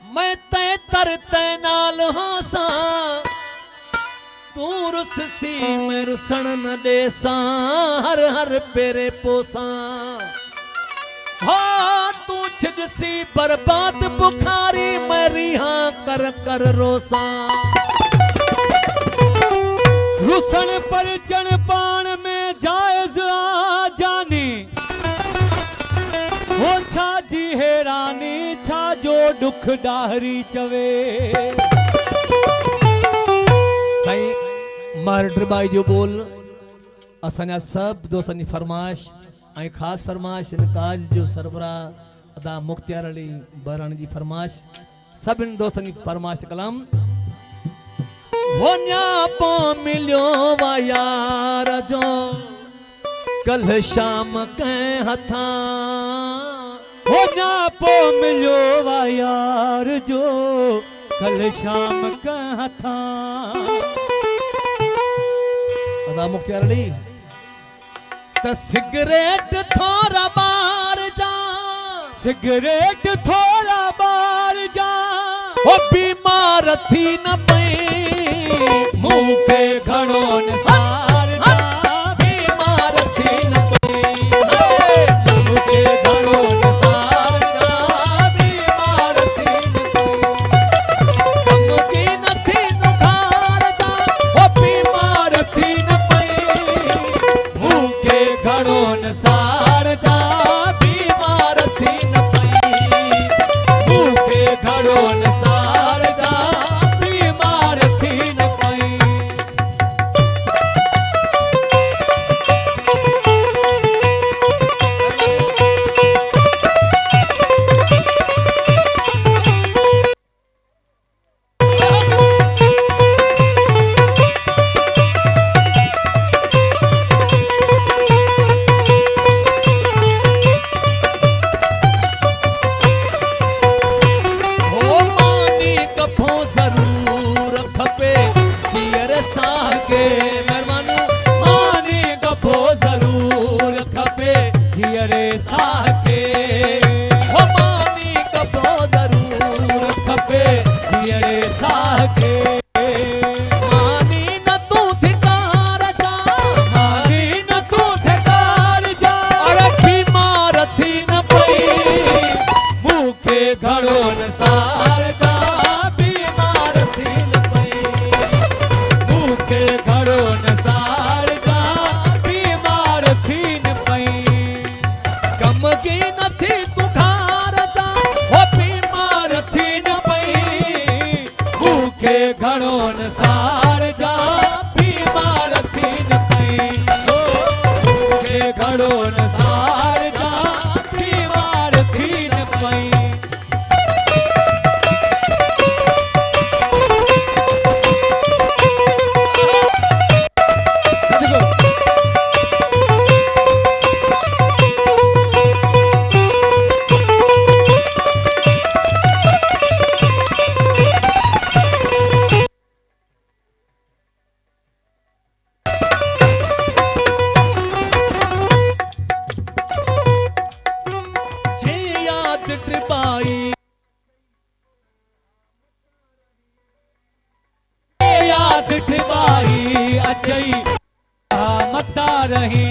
मैं तय तरते नाल हासा तू रुस सी मैं रुसण न देसा हर हर पेरे पोसा हो तू छिजसी बर्बाद बुखारी मैं रिहा कर कर रोसा रुसन पर चण पान में जायज आ जानी हो छा जी हैरानी छा जो दुख डाहरी चवे सही मर्डर बाई जो बोल असांजा सब दोस्तनि फरमाइश ऐं ख़ासि फरमाइश इनकाज जो सरबरा अदा मुख्तियार अली बहराणी जी फरमाइश सभिनि दोस्तनि जी फरमाइश कलाम वञा पो मिलियो वा यार जो कल शाम कंहिं हथां वञा पो मिलियो वा यार जो कल शाम कंहिं हथां अदा मुख्तियार अली त सिगरेट थोड़ा बार जा सिगरेट थोड़ा बार जा ओ बीमार थी न पई मुंह के घणो निसार जा बीमार थी न पई मुंह के घणो निसार जा बीमार थी न पई कम की न थी दुखार जा ओ बीमार थी न पई मुंह के घणो निसार जा बीमार थी न पई मुंह के घणो निसार जा बीमार थी न पई ओ मानी कफो जरूर खपे जियर साह के मेहरबानू मानी कफो जरूर खपे हियरे साह के ओ मानी कफो जरूर खपे हियरे साह के मानी न तू धिकार जा मानी न तू धिकार जा अरे बीमार थी न पई मुंह के घड़ो सार जा बीमार थी न पई मुंह के घड़ो सार जा बीमार थी न पई कम की न थी तू खार जा ओ बीमार थी न पई मुंह के घड़ो सार जा बीमार थी न पई मुंह के घड़ो सार जा बीमार थी न पई जी याद ट्रिपाई याद ठिबाई अचई मता रही